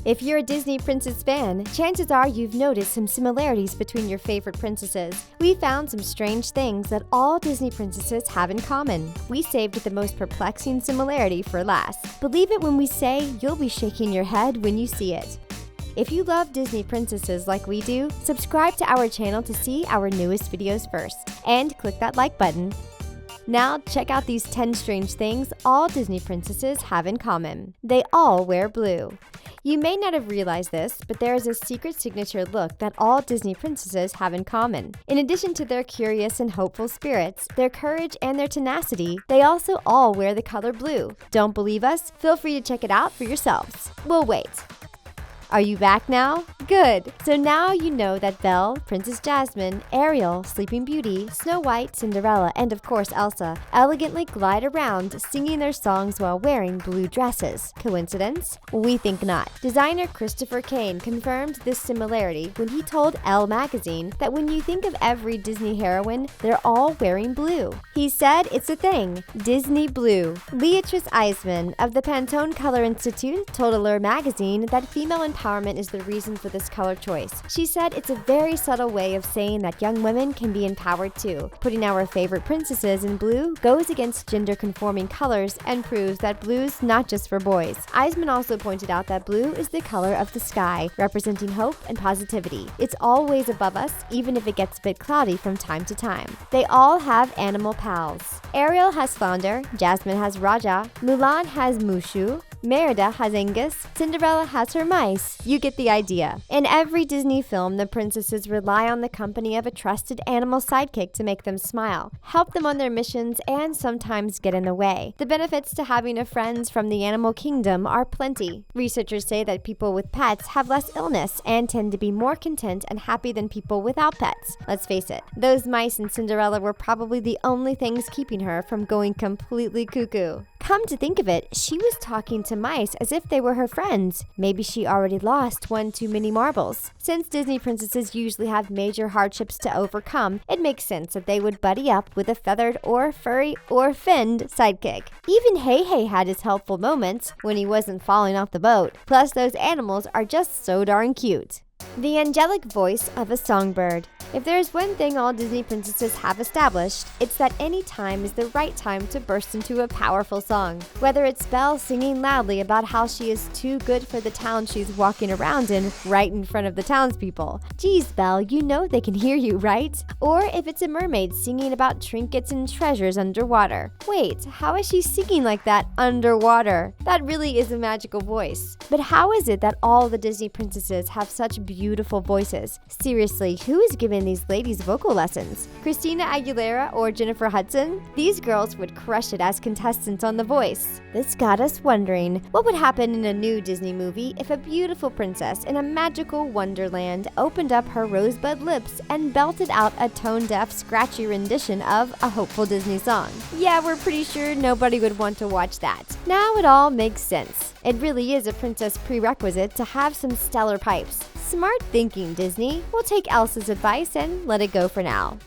If you're a Disney princess fan, chances are you've noticed some similarities between your favorite princesses. We found some strange things that all Disney princesses have in common. We saved the most perplexing similarity for last. Believe it when we say you'll be shaking your head when you see it. If you love Disney princesses like we do, subscribe to our channel to see our newest videos first, and click that like button. Now check out these 10 strange things all Disney princesses have in common. They all wear blue. You may not have realized this, but there is a secret signature look that all Disney princesses have in common. In addition to their curious and hopeful spirits, their courage and their tenacity, they also all wear the color blue. Don't believe us? Feel free to check it out for yourselves. We'll wait. Are you back now? Good! So now you know that Belle, Princess Jasmine, Ariel, Sleeping Beauty, Snow White, Cinderella, and of course Elsa elegantly glide around singing their songs while wearing blue dresses. Coincidence? We think not. Designer Christopher Kane confirmed this similarity when he told Elle magazine that when you think of every Disney heroine, they're all wearing blue. He said it's a thing. Disney blue. Beatrice Eisman of the Pantone Color Institute told Allure magazine that female empowerment is the reason for this color choice. She said it's a very subtle way of saying that young women can be empowered too. Putting our favorite princesses in blue goes against gender-conforming colors and proves that blue's not just for boys. Eisman also pointed out that blue is the color of the sky, representing hope and positivity. It's always above us, even if it gets a bit cloudy from time to time. They all have animal pals. Ariel has Flounder, Jasmine has Raja, Mulan has Mushu, Merida has Angus, Cinderella has her mice. You get the idea. In every Disney film, the princesses rely on the company of a trusted animal sidekick to make them smile, help them on their missions, and sometimes get in the way. The benefits to having a friend from the animal kingdom are plenty. Researchers say that people with pets have less illness and tend to be more content and happy than people without pets. Let's face it, those mice in Cinderella were probably the only things keeping her from going completely cuckoo. Come to think of it, she was talking to mice as if they were her friends. Maybe she already lost one too many marbles. Since Disney princesses usually have major hardships to overcome, it makes sense that they would buddy up with a feathered or furry or finned sidekick. Even Hey Hey had his helpful moments when he wasn't falling off the boat. Plus, those animals are just so darn cute. The angelic voice of a songbird. If there is one thing all Disney princesses have established, it's that any time is the right time to burst into a powerful song. Whether it's Belle singing loudly about how she is too good for the town she's walking around in right in front of the townspeople. Geez, Belle, you know they can hear you, right? Or if it's a mermaid singing about trinkets and treasures underwater. Wait, how is she singing like that underwater? That really is a magical voice. But how is it that all the Disney princesses have such beautiful voices? Seriously, who is giving these ladies vocal lessons? Christina Aguilera or Jennifer Hudson? These girls would crush it as contestants on The Voice. This got us wondering, what would happen in a new Disney movie if a beautiful princess in a magical wonderland opened up her rosebud lips and belted out a tone-deaf, scratchy rendition of a hopeful Disney song? Yeah, we're pretty sure nobody would want to watch that. Now it all makes sense. It really is a princess prerequisite to have some stellar pipes. Smart thinking, Disney. We'll take Elsa's advice and let it go for now.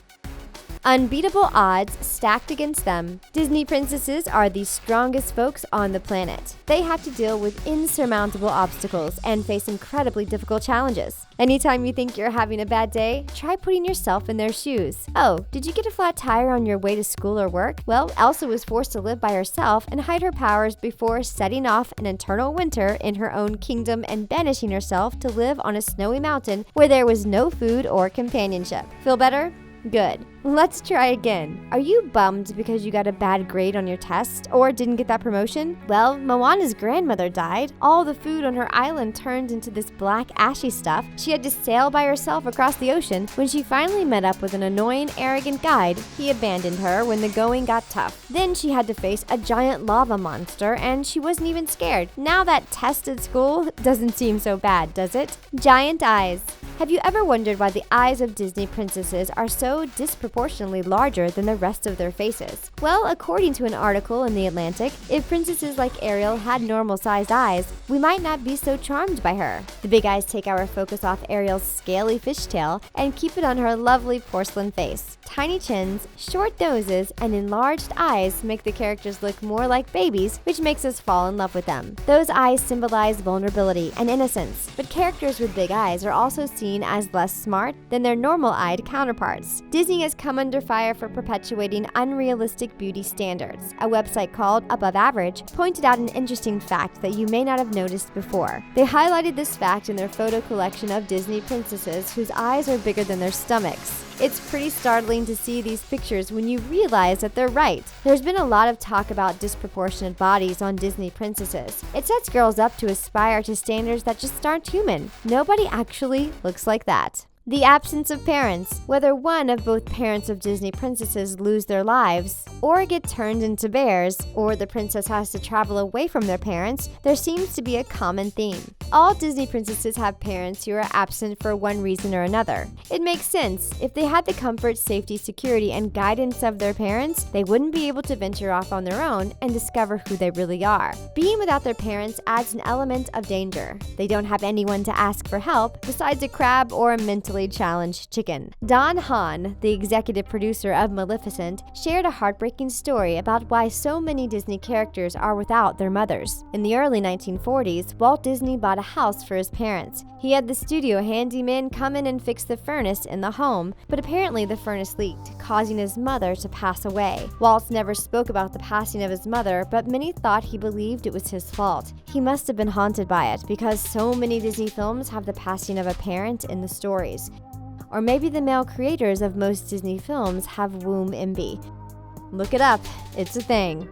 Unbeatable odds stacked against them. Disney princesses are the strongest folks on the planet. They have to deal with insurmountable obstacles and face incredibly difficult challenges. Anytime you think you're having a bad day, try putting yourself in their shoes. Oh, did you get a flat tire on your way to school or work? Well, Elsa was forced to live by herself and hide her powers before setting off an eternal winter in her own kingdom and banishing herself to live on a snowy mountain where there was no food or companionship. Feel better? Good. Let's try again. Are you bummed because you got a bad grade on your test or didn't get that promotion? Well, Moana's grandmother died. All the food on her island turned into this black ashy stuff. She had to sail by herself across the ocean. When she finally met up with an annoying, arrogant guide, he abandoned her when the going got tough. Then she had to face a giant lava monster and she wasn't even scared. Now that test at school doesn't seem so bad, does it? Giant eyes. Have you ever wondered why the eyes of Disney princesses are so disproportionately larger than the rest of their faces? Well, according to an article in The Atlantic, if princesses like Ariel had normal-sized eyes, we might not be so charmed by her. The big eyes take our focus off Ariel's scaly fishtail and keep it on her lovely porcelain face. tiny chins, short noses, and enlarged eyes make the characters look more like babies, which makes us fall in love with them. Those eyes symbolize vulnerability and innocence, but characters with big eyes are also seen as less smart than their normal-eyed counterparts. Disney has come under fire for perpetuating unrealistic beauty standards. A website called Above Average pointed out an interesting fact that you may not have noticed before. They highlighted this fact in their photo collection of Disney princesses whose eyes are bigger than their stomachs. It's pretty startling to see these pictures when you realize that they're right. There's been a lot of talk about disproportionate bodies on Disney princesses. It sets girls up to aspire to standards that just aren't human. Nobody actually looks like that. The absence of parents. Whether one of both parents of Disney princesses lose their lives, or get turned into bears, or the princess has to travel away from their parents, there seems to be a common theme. All Disney princesses have parents who are absent for one reason or another. It makes sense. If they had the comfort, safety, security, and guidance of their parents, they wouldn't be able to venture off on their own and discover who they really are. Being without their parents adds an element of danger. They don't have anyone to ask for help besides a crab or a mentally challenged chicken. Don Hahn, the executive producer of Maleficent, shared a heartbreaking story about why so many Disney characters are without their mothers. In the early 1940s, Walt Disney bought a house for his parents. He had the studio handyman come in and fix the furnace in the home, but apparently the furnace leaked, causing his mother to pass away. Walt never spoke about the passing of his mother, but many thought he believed it was his fault. He must have been haunted by it because so many Disney films have the passing of a parent in the stories. Or maybe the male creators of most Disney films have womb envy. Look it up, it's a thing.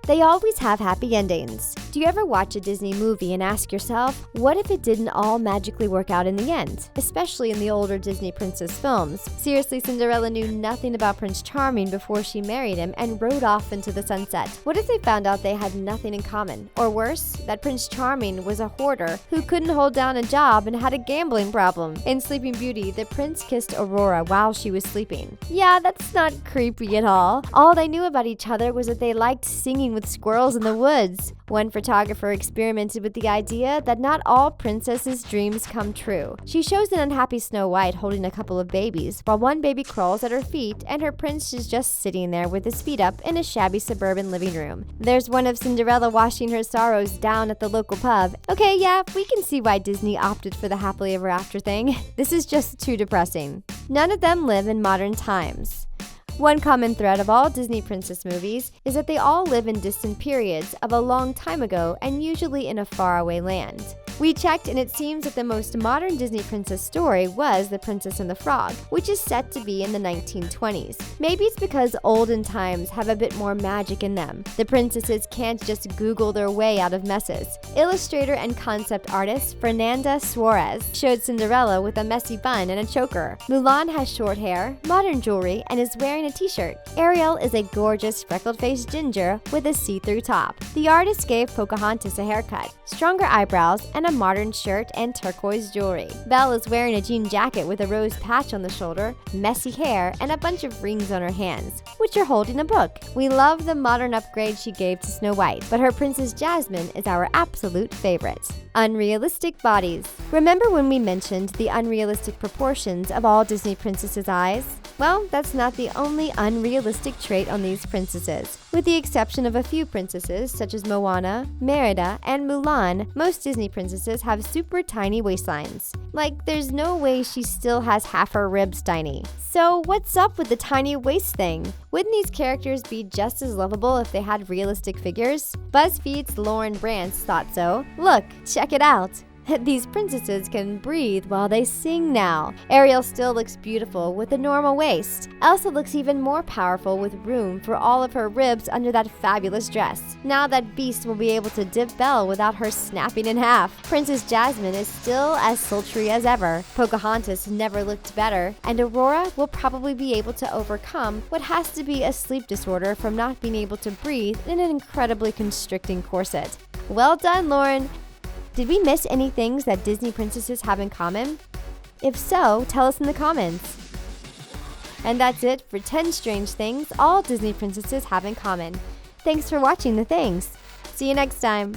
They always have happy endings. Do you ever watch a Disney movie and ask yourself, what if it didn't all magically work out in the end? Especially in the older Disney princess films. Seriously, Cinderella knew nothing about Prince Charming before she married him and rode off into the sunset. What if they found out they had nothing in common? Or worse, that Prince Charming was a hoarder who couldn't hold down a job and had a gambling problem. In Sleeping Beauty, the prince kissed Aurora while she was sleeping. Yeah, that's not creepy at all. All they knew about each other was that they liked singing with squirrels in the woods. One photographer experimented with the idea that not all princesses' dreams come true. She shows an unhappy Snow White holding a couple of babies, while one baby crawls at her feet and her prince is just sitting there with his feet up in a shabby suburban living room. There's one of Cinderella washing her sorrows down at the local pub. Okay, yeah, we can see why Disney opted for the happily ever after thing. This is just too depressing. None of them live in modern times. One common thread of all Disney princess movies is that they all live in distant periods of a long time ago and usually in a faraway land. We checked and it seems that the most modern Disney princess story was The Princess and the Frog, which is set to be in the 1920s. Maybe it's because olden times have a bit more magic in them. The princesses can't just Google their way out of messes. Illustrator and concept artist Fernanda Suarez showed Cinderella with a messy bun and a choker. Mulan has short hair, modern jewelry, and is wearing a t-shirt. Ariel is a gorgeous freckled-faced ginger with a see-through top. The artist gave Pocahontas a haircut, stronger eyebrows, and a modern shirt and turquoise jewelry. Belle is wearing a jean jacket with a rose patch on the shoulder, messy hair, and a bunch of rings on her hands, which are holding a book. We love the modern upgrade she gave to Snow White, but her Princess Jasmine is our absolute favorite. Unrealistic bodies. Remember when we mentioned the unrealistic proportions of all Disney princesses' eyes? Well, that's not the only unrealistic trait on these princesses. With the exception of a few princesses such as Moana, Merida, and Mulan, most Disney princesses have super tiny waistlines. Like, there's no way she still has half her ribs tiny. So what's up with the tiny waist thing? Wouldn't these characters be just as lovable if they had realistic figures? BuzzFeed's Lauren Brantz thought so. Look, check it out. These princesses can breathe while they sing now. Ariel still looks beautiful with a normal waist. Elsa looks even more powerful with room for all of her ribs under that fabulous dress. Now that Beast will be able to dip Belle without her snapping in half. Princess Jasmine is still as sultry as ever. Pocahontas never looked better, and Aurora will probably be able to overcome what has to be a sleep disorder from not being able to breathe in an incredibly constricting corset. Well done, Lauren! Did we miss any things that Disney princesses have in common? If so, tell us in the comments. And that's it for 10 strange things all Disney princesses have in common. Thanks for watching The Things. See you next time.